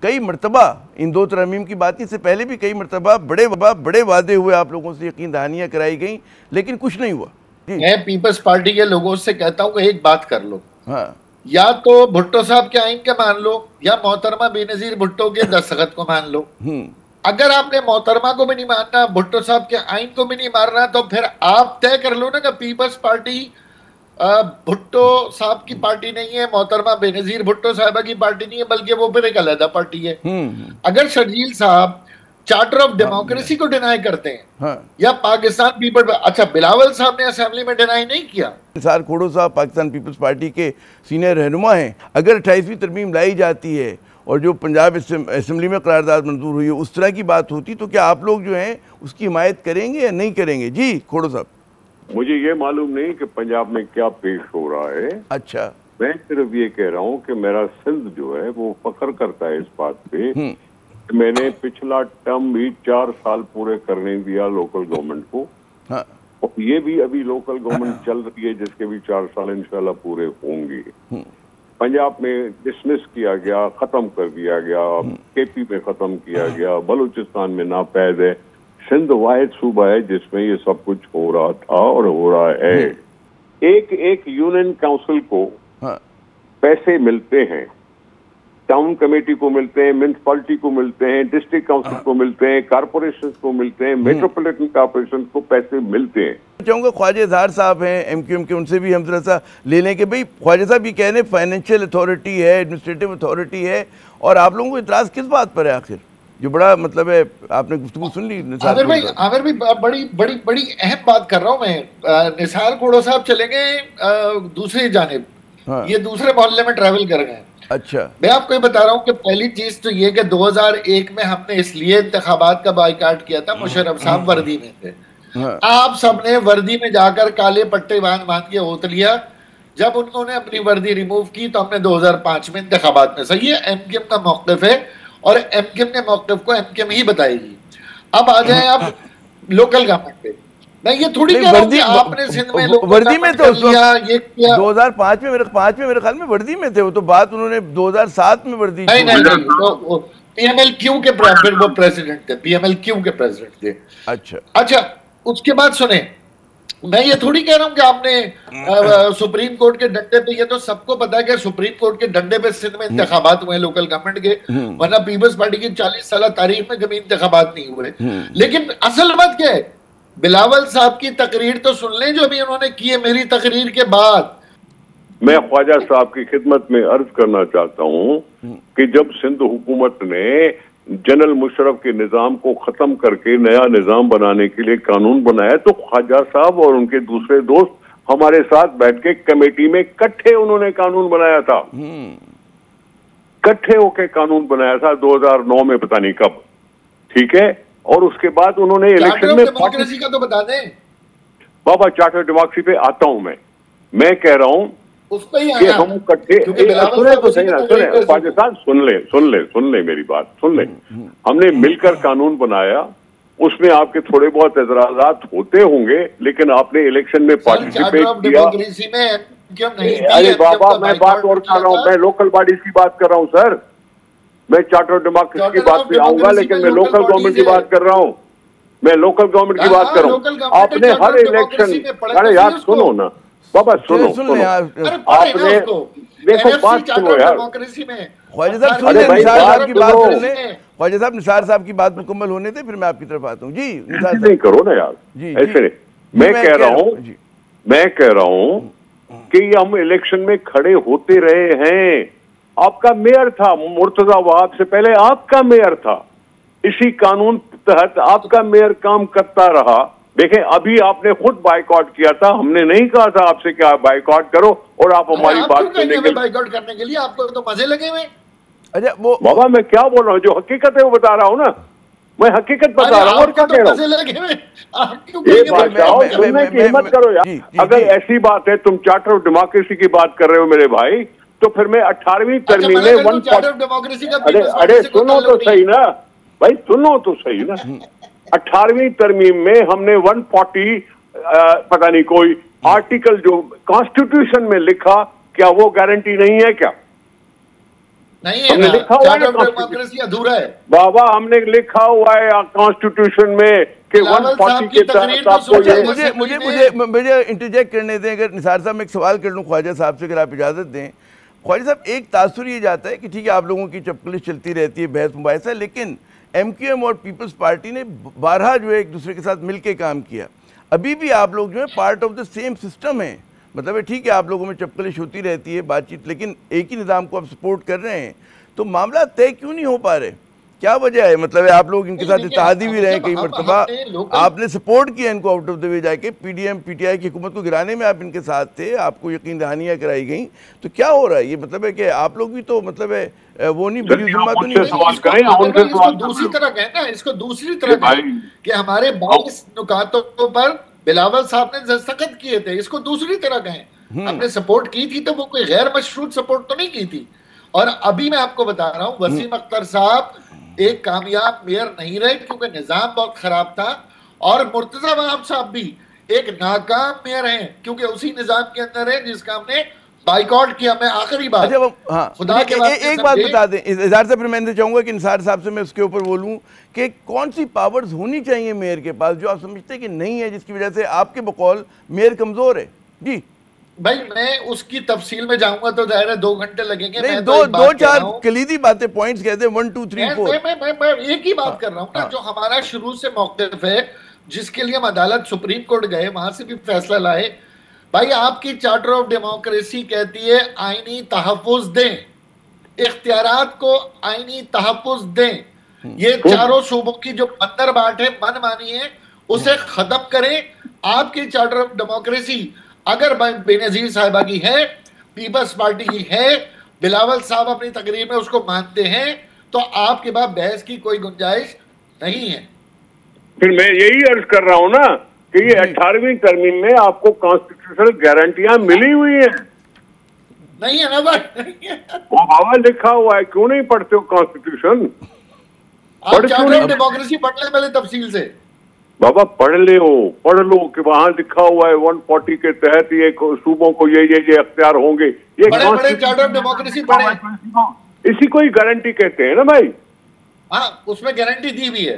कई मरतबा इन 2 तरमीम की बात, इससे पहले भी कई मरतबा बड़े वादे हुए, आप लोगों से यकीन दहानियाँ कराई गई, लेकिन कुछ नहीं हुआ। मैं पीपल्स पार्टी के लोगों से कहता हूँ कि एक बात कर लो, हाँ, या तो भुट्टो साहब के आइन के मान लो, या मोहतरमा बेनजीर भुट्टो के दस्तखत को मान लो। अगर आपने मोहतरमा को भी नहीं मानना, भुट्टो साहब के आइन को भी नहीं मानना, तो फिर आप तय कर लो ना कि पीपल्स पार्टी भुट्टो साहब की पार्टी नहीं है, मोहतरमा बेनजीर भुट्टो साहबा की पार्टी नहीं है, बल्कि वो फिर एक अलग पार्टी है। अगर शर्जील साहब चार्टर ऑफ डेमोक्रेसी को डिनाई करते हैं, हाँ, या पाकिस्तान पीपल, अच्छा बिलावल साहब ने असेंबली में डिनाई नहीं किया। निसार खोड़ो साहब पाकिस्तान पीपल्स पार्टी के सीनियर रहनुमा हैं। अगर 28वीं तरमीम लाई जाती है और जो पंजाब असेंबली में करारदाद मंजूर हुई है, उस तरह की बात होती, तो क्या आप लोग जो हैं उसकी हिमायत करेंगे या नहीं करेंगे? जी खोड़ो साहब। मुझे ये मालूम नहीं कि पंजाब में क्या पेश हो रहा है। अच्छा, मैं सिर्फ ये कह रहा हूँ कि मेरा सिंध जो है वो फख्र करता है इस बात पे, मैंने पिछला टर्म भी 4 साल पूरे करने दिया लोकल गवर्नमेंट को। हाँ, और ये भी अभी लोकल गवर्नमेंट चल रही है जिसके भी 4 साल इंशाल्लाह पूरे होंगे। पंजाब में डिसमिस किया गया, खत्म कर दिया गया, केपी में खत्म किया गया, बलूचिस्तान में नापैद है। सिंध वाहिद सूबा है जिसमें ये सब कुछ हो रहा था और हो रहा है। एक यूनियन काउंसिल को पैसे मिलते हैं, टाउन कमेटी को मिलते हैं, म्यूनिसिपैलिटी को मिलते हैं, डिस्ट्रिक्ट काउंसिल को मिलते हैं, कारपोरेशन को मिलते हैं, मेट्रोपॉलिटन कॉर्पोरेशन को पैसे मिलते हैं। चाहूँगा ख्वाजा इजहार साहब हैं एमक्यूएम के, उनसे भी हम थोड़ा सा ले लें कि भाई ख्वाजा साहब ये कह रहे हैं फाइनेंशियल अथॉरिटी है, एडमिनिस्ट्रेटिव अथॉरिटी है, और आप लोगों को इतराज़ किस बात पर है आखिर? जो बड़ा मतलब है, आपने गुफ्तगू सुन ली। आमिर भाई बड़ी बड़ी बड़ी अहम बात कर रहा हूँ मैं। निसार खोड़ो साहब चले गए दूसरी जानिब, ये दूसरे मोहल्ले में ट्रैवल कर गए। अच्छा, मैं आपको ये बता रहा हूँ कि पहली चीज तो ये कि 2001 में हमने इसलिए इंतखाबात का बाइकाट किया था, मुशर्रफ साहब वर्दी में थे। आप सबने वर्दी में जाकर काले पट्टे बांध के वोट लिया। जब उन्होंने अपनी वर्दी रिमूव की तो हमने 2005 में इंतखाबात में, सही है, एमक्यूएम का मौक़िफ़ है और एमक्यूएम ने मौक़िफ़ को एमक्यूएम ही बताएगी। अब आ जाए आप लोकल गवर्नमेंट पे। मैं ये थोड़ी कह रहा हूं कि आपने सिंध में वर्दी में तो ये किया 2005 में, मेरे ख्याल में वर्दी में थे वो, तो बात उन्होंने 2007 में वर्दी। नहीं तो पीएमएलक्यू के फिर वो प्रेसिडेंट थे, पीएमएलक्यू के प्रेसिडेंट थे। अच्छा उसके बाद सुने, मैं ये थोड़ी कह रहा हूं कि आपने सुप्रीम कोर्ट के डंडे पे, ये तो सबको पता है कि सुप्रीम कोर्ट के डंडे पे सिंध में इंतखाबात हुए लोकल गवर्नमेंट के, वरना पीपल्स पार्टी की 40 साल तारीख में कभी इंतखाबात नहीं हुए। लेकिन असल बात क्या है, बिलावल साहब की तकरीर तो सुन लें जो अभी उन्होंने की है मेरी तकरीर के बाद। मैं ख्वाजा साहब की खिदमत में अर्ज करना चाहता हूं कि जब सिंध हुकूमत ने जनरल मुशर्रफ के निजाम को खत्म करके नया निजाम बनाने के लिए कानून बनाया, तो ख्वाजा साहब और उनके दूसरे दोस्त हमारे साथ बैठ के कमेटी में इकट्ठे उन्होंने कानून बनाया था, इकट्ठे होके कानून बनाया था 2009 में, पता नहीं कब, ठीक है। और उसके बाद उन्होंने इलेक्शन में डेमोक्रेसी का तो बता दें बाबा, चार्टर डेमोक्रेसी पे आता हूं मैं कह रहा हूं कि हम इकट्ठे, सुने तो सही ना, सुने पाकिस्तान, सुन ले मेरी बात, सुन ले। हमने मिलकर कानून बनाया, उसमें आपके थोड़े बहुत एतराजात होते होंगे, लेकिन आपने इलेक्शन में पार्टिसिपेट किया। अरे बाबा, मैं बात और कर रहा हूँ, मैं लोकल बॉडीज की बात कर रहा हूँ सर, मैं चार्टर ऑफ डेमोक्रेसी की बात पे आऊंगा, लेकिन मैं लोकल गवर्नमेंट की बात कर रहा हूँ, मैं लोकल गवर्नमेंट की बात कर रहा हूँ। आपने हर इलेक्शन, अरे यार सुनो ना बाबा, सुनो आपने, देखो बात सुनो यार, ख्वाजा साहब सुन ले, निसार साहब की बात सुन ले, ख्वाजा साहब निसार साहब की बात मुकम्मल होने थे, फिर मैं आपकी तरफ आता हूँ। जी नहीं करो ना यार, ऐसे नहीं। मैं कह रहा हूँ कि हम इलेक्शन में खड़े होते रहे हैं। आपका मेयर था मुर्तजा वहाब, से पहले आपका मेयर था, इसी कानून तहत आपका मेयर काम करता रहा। देखें, अभी आपने खुद बाइकआउट किया था, हमने नहीं कहा था आपसे कि आप बाइकआउट करो, और आप हमारी बात सुनने के बाइकआउट करने के लिए आपको तो मजे लगे हुए। अच्छा वो बाबा, मैं क्या बोल रहा हूँ, जो हकीकत है वो बता रहा हूँ ना, मैं हकीकत बता रहा हूँ, और क्या कह रहा हूँ। सुनने की हिम्मत करो यार। अगर ऐसी बात है, तुम चार्टर ऑफ डेमोक्रेसी की बात कर रहे हो मेरे भाई, तो फिर मैं 18वीं तरमीम में अरे सुनो तो सही ना भाई, सुनो तो सही ना, 18वीं तरमीम में हमने 140 पता नहीं कोई आर्टिकल जो कॉन्स्टिट्यूशन में लिखा, क्या वो गारंटी नहीं है क्या? नहीं है, हमने लिखा हुआ है डेमोक्रेसी अधूरा है बाबा, हमने लिखा हुआ है कॉन्स्टिट्यूशन में कि 140 के तहत आपको ये मुझे इंटरजेक्ट करने दें। अगर निसार साहब मैं एक सवाल कर लूँ ख्वाजा साहब से, अगर आप इजाज़त दें। ख्वाजा साहब, एक तासुर ये जाता है कि ठीक है आप लोगों की चपकलिश चलती रहती है, बहस मुबाहिसा, लेकिन MQM और पीपल्स पार्टी ने बारहा जो है एक दूसरे के साथ मिल के काम किया। अभी भी आप लोग जो है part of the same system है, मतलब ठीक है आप लोगों में चपकलिश होती रहती है, बातचीत, लेकिन एक ही निज़ाम को आप सपोर्ट कर रहे हैं। तो मामला तय क्यों नहीं हो पा रहे? क्या वजह है? मतलब आप लोग इनके साथ इत्तेहादी भी रहे, कई मरतबा आपने सपोर्ट किया इनको आउट ऑफ द वे जाके, PDM PTI की हुकूमत को गिराने में आप इनके साथ थे, आपको यकीन दहानियाँ कराई गई। तो क्या हो रहा है? ये मतलब है कि आप लोग भी तो मतलब है वो नहीं, बड़ी जिम्मा तो नहीं। इसको दूसरी तरह कहना, इसको दूसरी तरह कि हमारे 22 नुकातों पर बिलावल साहब ने दस्तखत किए थे, इसको दूसरी तरह कहें। हमने सपोर्ट की थी तो वो कोई गैर मशरूत सपोर्ट तो नहीं की थी। और अभी मैं आपको बता रहा हूं, वसीम अख्तर साहब एक कामयाब मेयर नहीं रहे क्योंकि निजाम बहुत खराब था, और मुर्तजा वहाब साहब भी एक नाकाम मेयर हैं क्योंकि उसी निजाम के अंदर है जिसका हमने बाइकआउट किया। मैं आखिरी बात, अच्छा हाँ, खुदा के एक बात बता दें इज़हार साहब, फिर मैं चाहूंगा कि निसार साहब से मैं उसके ऊपर बोलूं कि कौन सी पावर्स होनी चाहिए मेयर के पास जो आप समझते हैं कि नहीं है, जिसकी वजह से आपके बकौल मेयर कमजोर है? जी भाई, मैं उसकी तफसील में जाऊंगा तो जाहिर है 2 घंटे लगेंगे। नहीं, दो चार कलीदी बातें, पॉइंट्स कहते हैं 1 2 3 4। मैं एक ही बात कर रहा हूँ ना, जो हमारा शुरू से मौक़िफ़ है, जिसके लिए हम अदालत सुप्रीम कोर्ट गए, वहां से भी फैसला लाए। भाई, आपकी चार्टर ऑफ डेमोक्रेसी कहती है आईनी तहफ़्फ़ुज़ दें, इख्तियारात को आईनी तहफ़्फ़ुज़ दें। ये चारों सूबों की जो बंदर बाट है, मनमानी है, उसे खत्म करें। आपकी चार्टर ऑफ डेमोक्रेसी अगर बेनज़ीर साहिबा की है, पीपल्स पार्टी की है, बिलावल साहब अपनी तकरीर में उसको मानते हैं, तो आपके पास बहस की कोई गुंजाइश नहीं है। फिर मैं यही अर्ज कर रहा हूं ना कि ये 18वीं तरमीम में आपको कॉन्स्टिट्यूशनल गारंटियां मिली हुई हैं। नहीं है ना भाई? वो बाबा लिखा हुआ है, क्यों नहीं पढ़ते हो कॉन्स्टिट्यूशन? आप चार्टर ऑफ डेमोक्रेसी पढ़ ले पहले तफसील से बाबा, पढ़ लो कि वहां लिखा हुआ है 140 के तहत ये सूबों को ये अख्तियार होंगे। ये चार्टर ऑफ डेमोक्रेसी पढ़े, इसी को ही गारंटी कहते हैं ना भाई। हाँ, उसमें गारंटी दी हुई है।